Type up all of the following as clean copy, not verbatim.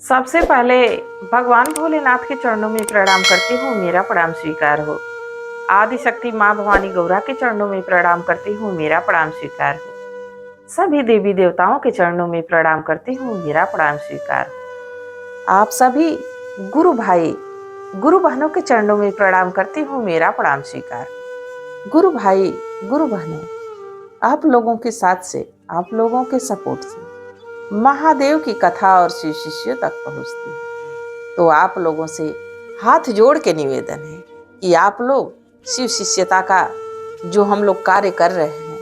सबसे पहले भगवान भोलेनाथ के चरणों में प्रणाम करती हूँ, मेरा प्रणाम स्वीकार हो। आदि शक्ति माँ भवानी गौरा के चरणों में प्रणाम करती हूँ, मेरा प्रणाम स्वीकार हो। सभी देवी देवताओं के चरणों में प्रणाम करती हूँ, मेरा प्रणाम स्वीकार हो। आप सभी गुरु भाई गुरु बहनों के चरणों में प्रणाम करती हूँ, मेरा प्रणाम स्वीकार हो। गुरु भाई गुरु बहनों, आप लोगों के साथ से, आप लोगों के सपोर्ट से महादेव की कथा और शिव शिष्यों तक पहुंचती है। तो आप लोगों से हाथ जोड़ के निवेदन है कि आप लोग शिव शिष्यता का जो हम लोग कार्य कर रहे हैं,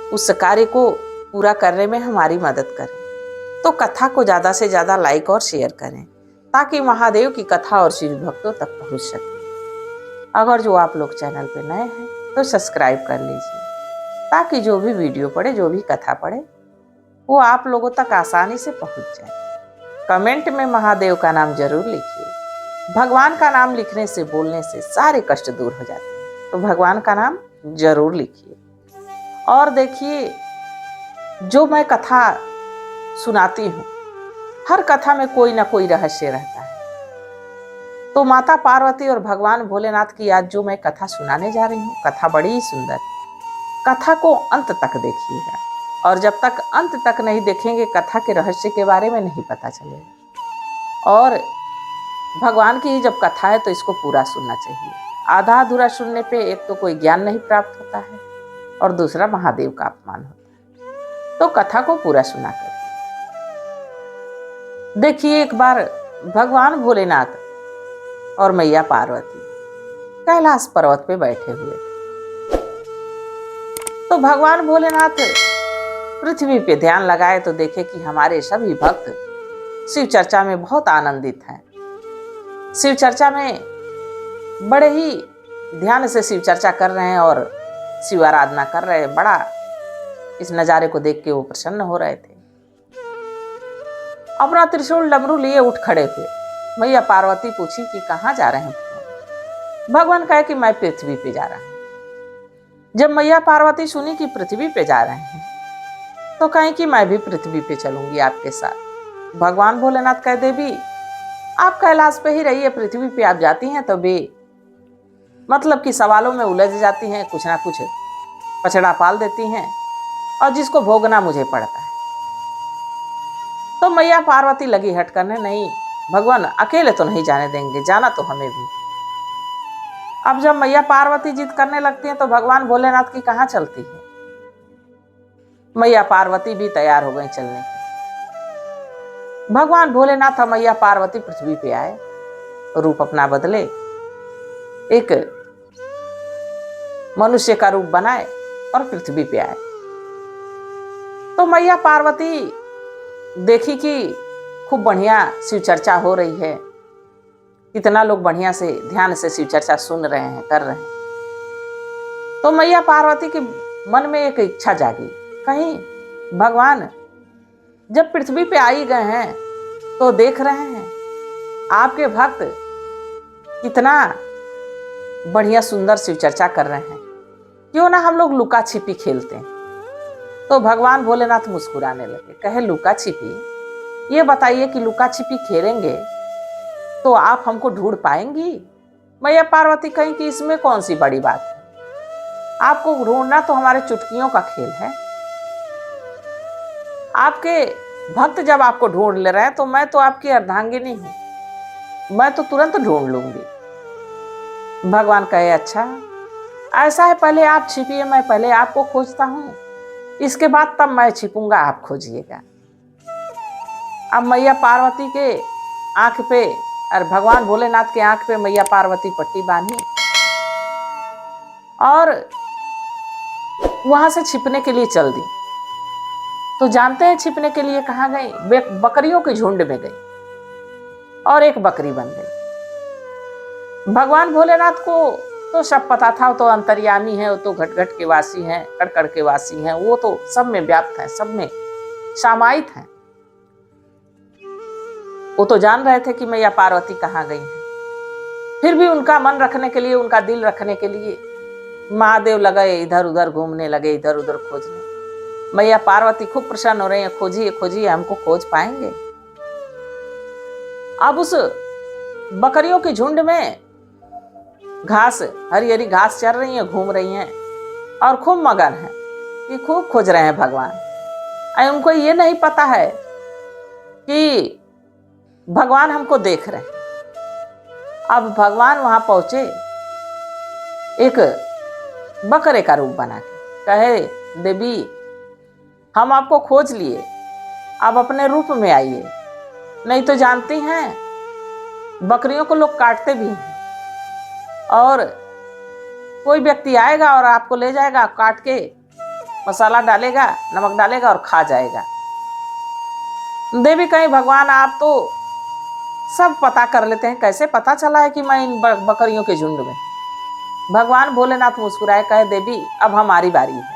उस कार्य को पूरा करने में हमारी मदद करें। तो कथा को ज़्यादा से ज़्यादा लाइक और शेयर करें ताकि महादेव की कथा और शिव भक्तों तक पहुंच सके। अगर जो आप लोग चैनल पे नए हैं तो सब्सक्राइब कर लीजिए ताकि जो भी वीडियो पड़े, जो भी कथा पड़े, वो आप लोगों तक आसानी से पहुंच जाए। कमेंट में महादेव का नाम जरूर लिखिए। भगवान का नाम लिखने से, बोलने से सारे कष्ट दूर हो जाते हैं। तो भगवान का नाम जरूर लिखिए। और देखिए, जो मैं कथा सुनाती हूँ, हर कथा में कोई ना कोई रहस्य रहता है। तो माता पार्वती और भगवान भोलेनाथ की आज जो मैं कथा सुनाने जा रही हूँ, कथा बड़ी ही सुंदर। कथा को अंत तक देखिएगा, और जब तक अंत तक नहीं देखेंगे कथा के रहस्य के बारे में नहीं पता चलेगा। और भगवान की ही जब कथा है तो इसको पूरा सुनना चाहिए। आधा अधूरा सुनने पे एक तो कोई ज्ञान नहीं प्राप्त होता है और दूसरा महादेव का अपमान होता है। तो कथा को पूरा सुना कर देखिए। एक बार भगवान भोलेनाथ और मैया पार्वती कैलाश पर्वत पे बैठे हुए थे। तो भगवान भोलेनाथ पृथ्वी पे ध्यान लगाए तो देखे कि हमारे सभी भक्त शिव चर्चा में बहुत आनंदित हैं। शिव चर्चा में बड़े ही ध्यान से शिव चर्चा कर रहे हैं और शिव आराधना कर रहे हैं। बड़ा इस नज़ारे को देख के वो प्रसन्न हो रहे थे। अपना त्रिशूल डमरू लिए उठ खड़े हुए। मैया पार्वती पूछी कि कहाँ जा रहे हैं? भगवान कहे कि मैं पृथ्वी पे जा रहा हूँ। जब मैया पार्वती सुनी कि पृथ्वी पे जा रहे हैं तो कहीं कि मैं भी पृथ्वी पे चलूंगी आपके साथ। भगवान भोलेनाथ कह देवी, आप कैलाश पे ही रहिए, पृथ्वी पे आप जाती हैं तो बे मतलब कि सवालों में उलझ जाती हैं, कुछ ना कुछ पछड़ा पाल देती हैं और जिसको भोगना मुझे पड़ता है। तो मैया पार्वती लगी हट करने, नहीं भगवान अकेले तो नहीं जाने देंगे, जाना तो हमें भी। अब जब मैया पार्वती जिद करने लगती हैं तो भगवान भोलेनाथ की कहाँ चलती है। मैया पार्वती भी तैयार हो गई चलने के। भगवान भोलेनाथ और मैया पार्वती पृथ्वी पे आए, रूप अपना बदले, एक मनुष्य का रूप बनाए और पृथ्वी पे आए। तो मैया पार्वती देखी कि खूब बढ़िया शिव चर्चा हो रही है, कितना लोग बढ़िया से ध्यान से शिव चर्चा सुन रहे हैं, कर रहे हैं। तो मैया पार्वती के मन में एक इच्छा जागी, कहीं भगवान जब पृथ्वी पे आ ही गए हैं तो देख रहे हैं आपके भक्त कितना बढ़िया सुंदर शिव चर्चा कर रहे हैं, क्यों ना हम लोग लुका छिपी खेलते हैं। तो भगवान भोलेनाथ मुस्कुराने लगे, कहे लुका छिपी? ये बताइए कि लुका छिपी खेलेंगे तो आप हमको ढूंढ पाएंगी? मैया पार्वती कहीं कि इसमें कौन सी बड़ी बात है, आपको ढूंढना तो हमारे चुटकियों का खेल है। आपके भक्त जब आपको ढूंढ ले रहे हैं तो मैं तो आपकी अर्धांगिनी हूं, मैं तो तुरंत ढूंढ लूंगी। भगवान कहे अच्छा ऐसा है, पहले आप छिपिए, मैं पहले आपको खोजता हूं, इसके बाद तब मैं छिपूंगा, आप खोजिएगा। अब मैया पार्वती के आंख पे और भगवान भोलेनाथ के आंख पे मैया पार्वती पट्टी बांधी और वहां से छिपने के लिए चल दी। तो जानते हैं छिपने के लिए कहाँ गई? बकरियों के झुंड में गई और एक बकरी बन गई। भगवान भोलेनाथ को तो सब पता था, वो तो अंतर्यामी है, वो तो घट घट के वासी हैं, कड़ कड़ के वासी हैं, वो तो सब में व्याप्त है, सब में समाहित हैं। वो तो जान रहे थे कि मैया पार्वती कहाँ गई हैं। फिर भी उनका मन रखने के लिए, उनका दिल रखने के लिए महादेव लगे इधर उधर घूमने लगे, इधर उधर खोजने। मैया पार्वती खूब प्रसन्न हो रही है, खोजिए खोजिए, हमको खोज पाएंगे। अब उस बकरियों के झुंड में घास, हरी हरी घास चर रही हैं, घूम रही हैं और खूब मगन है कि खूब खोज रहे हैं भगवान। और उनको ये नहीं पता है कि भगवान हमको देख रहे हैं। अब भगवान वहां पहुंचे, एक बकरे का रूप बना के कहे, देवी हम आपको खोज लिए, आप अपने रूप में आइए। नहीं तो जानती हैं बकरियों को लोग काटते भी हैं, और कोई व्यक्ति आएगा और आपको ले जाएगा, काट के मसाला डालेगा, नमक डालेगा और खा जाएगा। देवी कहीं भगवान आप तो सब पता कर लेते हैं, कैसे पता चला है कि मैं इन बकरियों के झुंड में? भगवान भोलेनाथ मुस्कुराए, कहे देवी अब हमारी बारी है।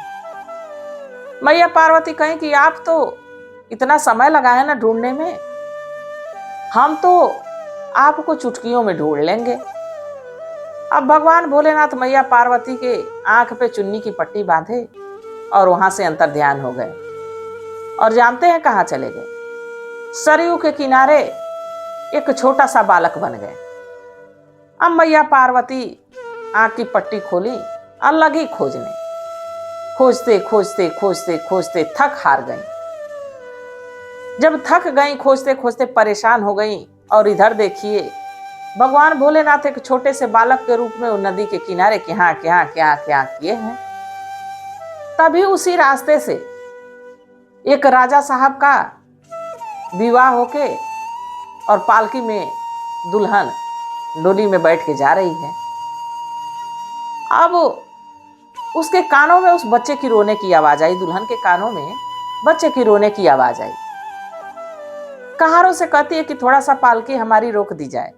मैया पार्वती कहें कि आप तो इतना समय लगाए ना ढूंढने में, हम तो आपको चुटकियों में ढूंढ लेंगे। अब भगवान भोलेनाथ मैया पार्वती के आंख पे चुन्नी की पट्टी बांधे और वहां से अंतर ध्यान हो गए। और जानते हैं कहां चले गए? सरयू के किनारे एक छोटा सा बालक बन गए। अब मैया पार्वती आंख की पट्टी खोली और लगी खोजने। खोजते खोजते खोजते खोजते थक हार गई। जब थक गई खोजते खोजते परेशान हो गई, और इधर देखिए भगवान भोलेनाथ एक छोटे से बालक के रूप में नदी के किनारे क्या क्या क्या क्या किए हैं। तभी उसी रास्ते से एक राजा साहब का विवाह होके और पालकी में दुल्हन डोली में बैठ के जा रही है। अब उसके कानों में उस बच्चे की रोने की आवाज आई, दुल्हन के कानों में बच्चे की रोने की आवाज आई। कहारों से कहती है कि थोड़ा सा पालकी हमारी रोक दी जाए,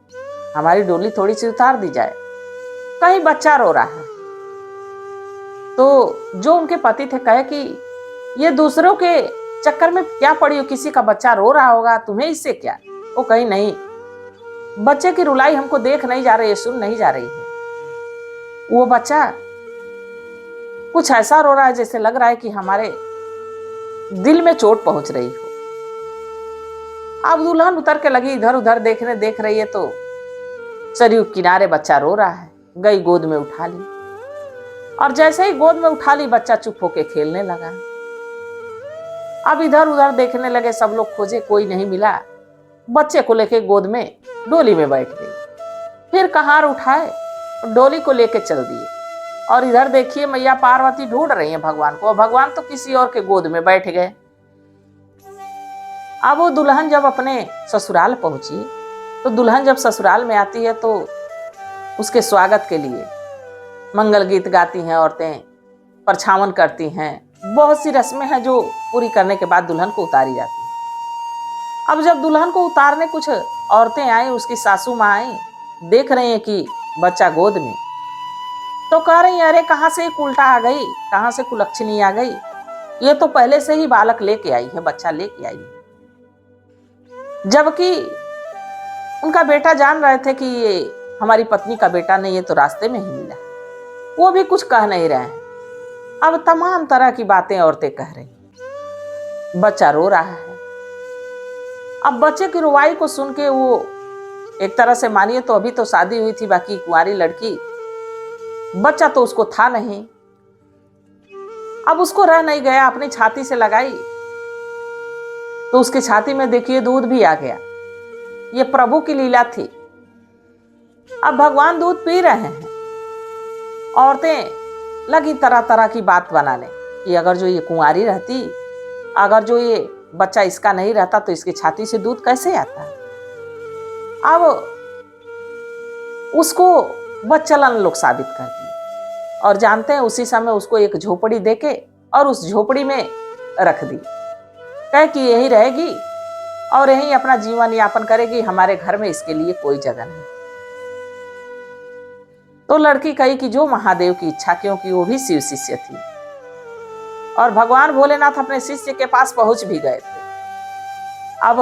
हमारी डोली थोड़ी सी उतार दी जाए, कहीं बच्चा रो रहा है। तो जो उनके पति थे कहे कि ये दूसरों के चक्कर में क्या पड़ी हो, किसी का बच्चा रो रहा होगा, तुम्हें इससे क्या? वो कही नहीं, बच्चे की रुलाई हमको देख नहीं जा रही है, सुन नहीं जा रही है। वो बच्चा कुछ ऐसा रो रहा है जैसे लग रहा है कि हमारे दिल में चोट पहुंच रही हो। अब दुल्हन उतर के लगी इधर उधर देखने, देख रही है तो सरयू किनारे बच्चा रो रहा है। गई गोद में उठा ली, और जैसे ही गोद में उठा ली बच्चा चुप होके खेलने लगा। अब इधर उधर देखने लगे, सब लोग खोजे, कोई नहीं मिला। बच्चे को लेके गोद में डोली में बैठ गई। फिर कहार उठाए, डोली को लेके चल दिए। और इधर देखिए मैया पार्वती ढूंढ रही हैं भगवान को, भगवान तो किसी और के गोद में बैठ गए। अब वो दुल्हन जब अपने ससुराल पहुंची, तो दुल्हन जब ससुराल में आती है तो उसके स्वागत के लिए मंगल गीत गाती हैं औरतें, परछावन करती हैं, बहुत सी रस्में हैं जो पूरी करने के बाद दुल्हन को उतारी जाती है। अब जब दुल्हन को उतारने कुछ औरतें आई, उसकी सासू माँ आई, देख रही हैं कि बच्चा गोद में, तो कह रही हैं अरे कहाँ से एक उल्टा आ गई, कहाँ से कुलक्षणी आ गई, ये तो पहले से ही बालक लेके आई है, बच्चा लेके आई है। जबकि उनका बेटा जान रहे थे कि ये हमारी पत्नी का बेटा नहीं, ये तो रास्ते में ही मिला। वो भी कुछ कह नहीं रहे हैं। अब तमाम तरह की बातें औरतें कह रही। बच्चा रो रहा है। अब बच्चे की रुवाई को सुन के वो एक तरह से मानिए तो अभी तो शादी हुई थी, बाकी कुंवारी लड़की, बच्चा तो उसको था नहीं। अब उसको रह नहीं गया, अपनी छाती से लगाई तो उसकी छाती में देखिए दूध भी आ गया। ये प्रभु की लीला थी। अब भगवान दूध पी रहे हैं, औरतें लगी तरह तरह की बात बनाने कि अगर जो ये कुंवारी रहती, अगर जो ये बच्चा इसका नहीं रहता तो इसकी छाती से दूध कैसे आता। अब उसको बच्चलन लोग साबित कर दिए, और जानते हैं उसी समय उसको एक झोपड़ी देके और उस झोपड़ी में रख दी, कह कि यही रहेगी और यही अपना जीवन यापन करेगी, हमारे घर में इसके लिए कोई जगह नहीं। तो लड़की कही कि जो महादेव की इच्छा, क्योंकि वो भी शिव शिष्य थी, और भगवान भोलेनाथ अपने शिष्य के पास पहुंच भी गए थे। अब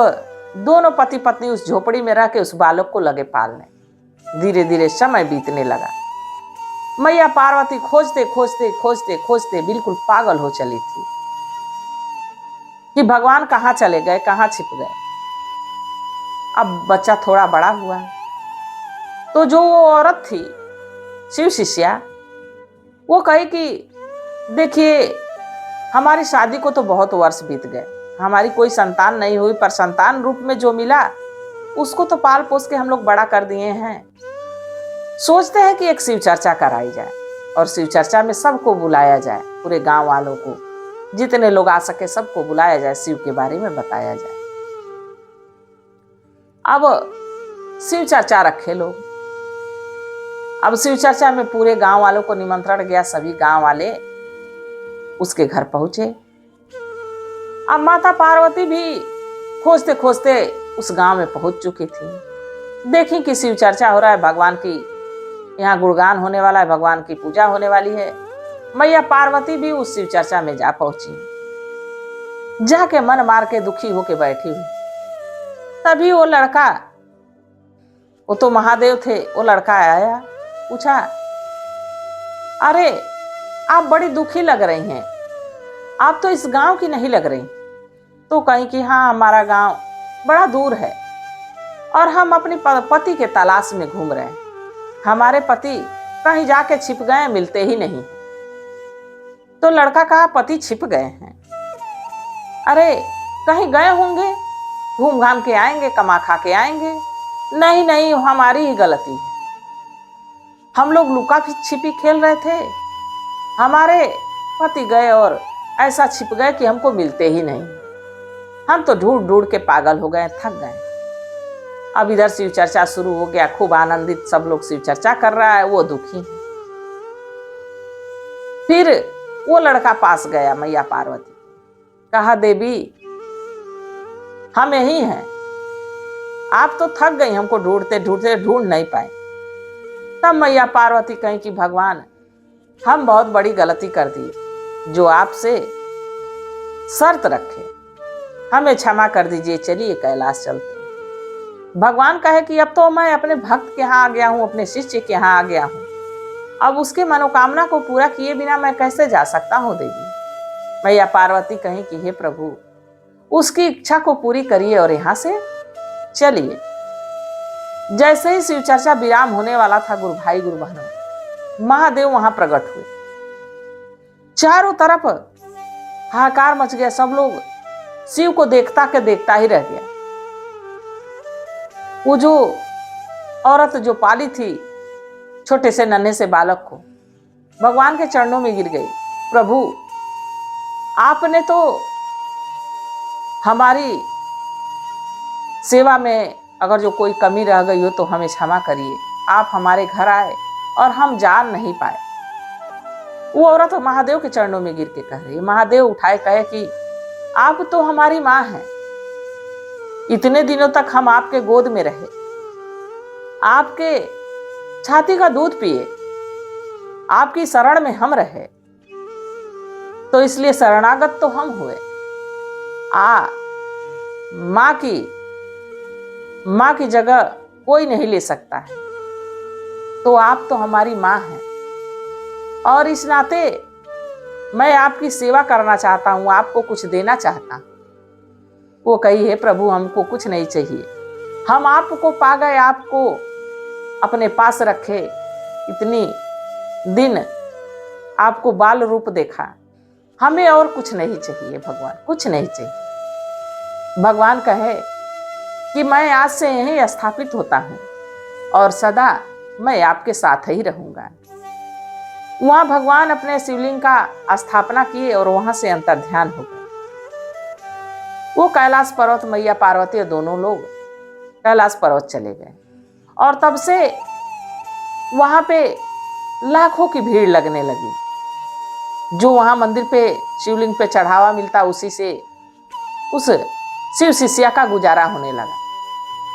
दोनों पति पत्नी उस झोपड़ी में रह के उस बालक को लगे पालने। धीरे धीरे समय बीतने लगा। मैया पार्वती खोजते खोजते खोजते खोजते बिल्कुल पागल हो चली थी कि भगवान कहाँ चले गए, कहाँ छिप गए। अब बच्चा थोड़ा बड़ा हुआ तो जो वो औरत थी शिव शिष्या, वो कही कि देखिए हमारी शादी को तो बहुत वर्ष बीत गए, हमारी कोई संतान नहीं हुई, पर संतान रूप में जो मिला उसको तो पाल पोस के हम लोग बड़ा कर दिए हैं। सोचते हैं कि एक शिव चर्चा कराई जाए और शिव चर्चा में सबको बुलाया जाए, पूरे गांव वालों को, जितने लोग आ सके सबको बुलाया जाए, शिव के बारे में बताया जाए। अब शिव चर्चा रखे लोग। अब शिव चर्चा में पूरे गांव वालों को निमंत्रण गया, सभी गांव वाले उसके घर पहुंचे। अब माता पार्वती भी खोजते खोजते उस गांव में पहुंच चुकी थी। देखी कि शिव चर्चा हो रहा है, भगवान की यहाँ गुणगान होने वाला है, भगवान की पूजा होने वाली है। मैया पार्वती भी उस शिव चर्चा में जा पहुंची, जाके मन मार के दुखी होके बैठी हुई। तभी वो लड़का, वो तो महादेव थे, वो लड़का आया, पूछा अरे आप बड़ी दुखी लग रही हैं, आप तो इस गांव की नहीं लग रही। तो कहीं कि हाँ हमारा गांव बड़ा दूर है और हम अपने पति के तलाश में घूम रहे हैं, हमारे पति कहीं जाके छिप गए, मिलते ही नहीं। तो लड़का कहा पति छिप गए हैं? अरे कहीं गए होंगे, घूम घाम के आएंगे, कमा खा के आएंगे। नहीं नहीं, हमारी ही गलती है, हम लोग लुका छिपी खेल रहे थे, हमारे पति गए और ऐसा छिप गए कि हमको मिलते ही नहीं, हम तो ढूंढ ढूंढ के पागल हो गए, थक गए। अब इधर शिव चर्चा शुरू हो गया, खूब आनंदित सब लोग शिव चर्चा कर रहा है, वो दुखी है। फिर वो लड़का पास गया मैया पार्वती, कहा देवी हम यही हैं, आप तो थक गई, हमको ढूंढते ढूंढते ढूंढ नहीं पाए। तब मैया पार्वती कहीं कि भगवान हम बहुत बड़ी गलती कर दी, जो आपसे शर्त रखे, हमें क्षमा कर दीजिए, चलिए कैलाश चलते हैं। भगवान कहे कि अब तो मैं अपने भक्त के यहाँ आ गया हूँ, अपने शिष्य के यहाँ आ गया हूँ, अब उसके मनोकामना को पूरा किए बिना मैं कैसे जा सकता हूँ देवी। मैया पार्वती कहीं कि हे प्रभु उसकी इच्छा को पूरी करिए और यहाँ से चलिए। जैसे ही शिव चर्चा विराम होने वाला था, गुरु भाई गुरु बहनों, महादेव वहां प्रकट हुए। चारों तरफ हाहाकार मच गया, सब लोग शिव को देखता के देखता ही रह गया। वो जो औरत जो पाली थी छोटे से नन्हे से बालक को, भगवान के चरणों में गिर गई, प्रभु आपने तो हमारी सेवा में अगर जो कोई कमी रह गई हो तो हमें क्षमा करिए, आप हमारे घर आए और हम जान नहीं पाए। वो औरत महादेव के चरणों में गिर के कह रही, महादेव उठाए कहे कि आप तो हमारी माँ हैं, इतने दिनों तक हम आपके गोद में रहे, आपके छाती का दूध पिए, आपकी शरण में हम रहे, तो इसलिए शरणागत तो हम हुए। माँ की जगह कोई नहीं ले सकता है, तो आप तो हमारी माँ हैं और इस नाते मैं आपकी सेवा करना चाहता हूँ, आपको कुछ देना चाहता हूँ। वो कही हे प्रभु हमको कुछ नहीं चाहिए, हम आपको पा गए, आपको अपने पास रखे, इतनी दिन आपको बाल रूप देखा, हमें और कुछ नहीं चाहिए भगवान, कुछ नहीं चाहिए। भगवान कहे कि मैं आज से यहीं स्थापित होता हूँ और सदा मैं आपके साथ ही रहूंगा। वहां भगवान अपने शिवलिंग का स्थापना किए और वहां से अंतर्ध्यान हो गए। वो कैलाश पर्वत, मैया पार्वती और दोनों लोग कैलाश पर्वत चले गए और तब से वहां पे लाखों की भीड़ लगने लगी। जो वहां मंदिर पे शिवलिंग पे चढ़ावा मिलता, उसी से उस शिव शिष्या का गुजारा होने लगा।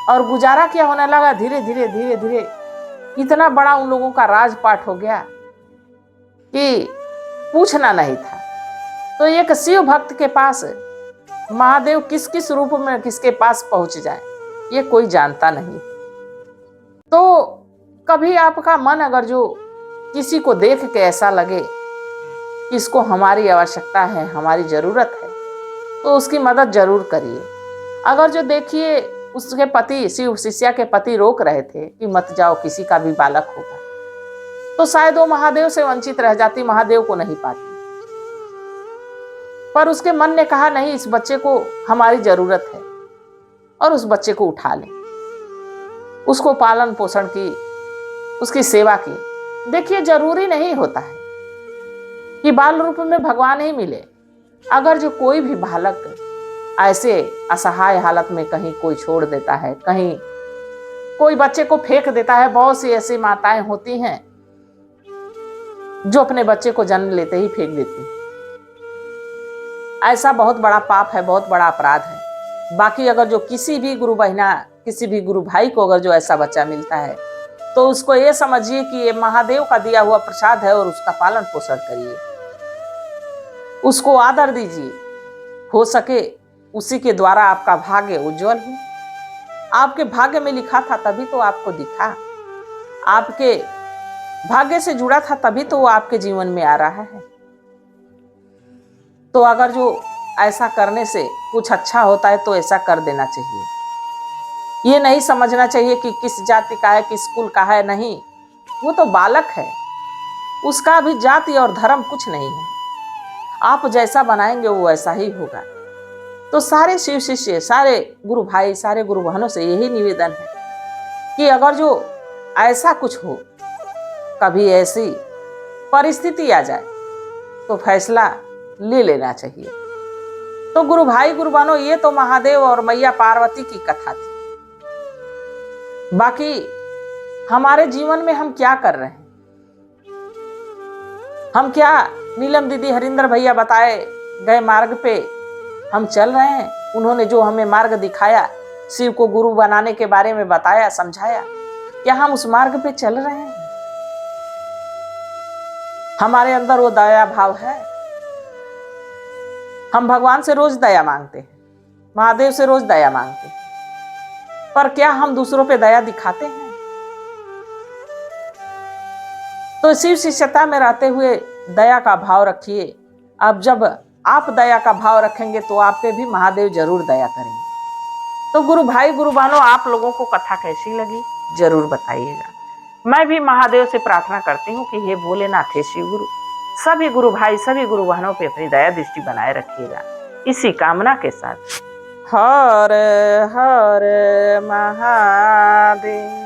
और गुजारा क्या होने लगा, धीरे धीरे धीरे धीरे इतना बड़ा उन लोगों का राजपाट हो गया कि पूछना नहीं था। तो एक शिव भक्त के पास महादेव किस किस रूप में किसके पास पहुंच जाए ये कोई जानता नहीं। तो कभी आपका मन अगर जो किसी को देख के ऐसा लगे कि इसको हमारी आवश्यकता है, हमारी जरूरत है, तो उसकी मदद जरूर करिए। अगर जो देखिए उसके पति, शिव शिष्या के पति रोक रहे थे कि मत जाओ, किसी का भी बालक होगा, तो शायद वो महादेव से वंचित रह जाती, महादेव को नहीं पाती। पर उसके मन ने कहा नहीं, इस बच्चे को हमारी जरूरत है और उस बच्चे को उठा ले, उसको पालन पोषण की, उसकी सेवा की। देखिए, जरूरी नहीं होता है कि बाल रूप में भगवान ही मिले। अगर जो कोई भी बालक ऐसे असहाय हालत में कहीं कोई छोड़ देता है, कहीं कोई बच्चे को फेंक देता है, बहुत सी ऐसी माताएं होती हैं जो अपने बच्चे को जन्म लेते ही फेंक देती हैं। ऐसा बहुत बड़ा पाप है, बहुत बड़ा अपराध है। बाकी अगर जो किसी भी गुरु बहिना, किसी भी गुरु भाई को अगर जो ऐसा बच्चा मिलता है, तो उसको ये समझिए कि ये महादेव का दिया हुआ प्रसाद है और उसका पालन पोषण करिए, उसको आदर दीजिए। हो सके उसी के द्वारा आपका भाग्य उज्जवल हो। आपके भाग्य में लिखा था तभी तो आपको दिखा, आपके भाग्य से जुड़ा था तभी तो वो आपके जीवन में आ रहा है। तो अगर जो ऐसा करने से कुछ अच्छा होता है तो ऐसा कर देना चाहिए। ये नहीं समझना चाहिए कि किस जाति का है, किस कुल का है, नहीं, वो तो बालक है, उसका भी जाति और धर्म कुछ नहीं है। आप जैसा बनाएंगे वो वैसा ही होगा। तो सारे शिव शिष्य, सारे गुरु भाई, सारे गुरु बहनों से यही निवेदन है कि अगर जो ऐसा कुछ हो, कभी ऐसी परिस्थिति आ जाए, तो फैसला ले लेना चाहिए। तो गुरु भाई, गुरु बहनों, ये तो महादेव और मैया पार्वती की कथा थी। बाकी हमारे जीवन में हम क्या कर रहे हैं, हम क्या नीलम दीदी, हरिंदर भैया बताए गए मार्ग पे हम चल रहे हैं? उन्होंने जो हमें मार्ग दिखाया, शिव को गुरु बनाने के बारे में बताया, समझाया, क्या हम उस मार्ग पे चल रहे हैं? हमारे अंदर वो दया भाव है? हम भगवान से रोज दया मांगते हैं, महादेव से रोज दया मांगते हैं, पर क्या हम दूसरों पे दया दिखाते हैं? तो शिव शिष्यता में रहते हुए दया का भाव रखिए। अब जब आप दया का भाव रखेंगे तो आप पे भी महादेव जरूर दया करेंगे। तो गुरु भाई, गुरु बहनों, आप लोगों को कथा कैसी लगी जरूर बताइएगा। मैं भी महादेव से प्रार्थना करती हूँ कि हे भोलेनाथ, हे शिव गुरु, सभी गुरु भाई, सभी गुरु बहनों पे अपनी दया दृष्टि बनाए रखिएगा। इसी कामना के साथ हर हर महादेव।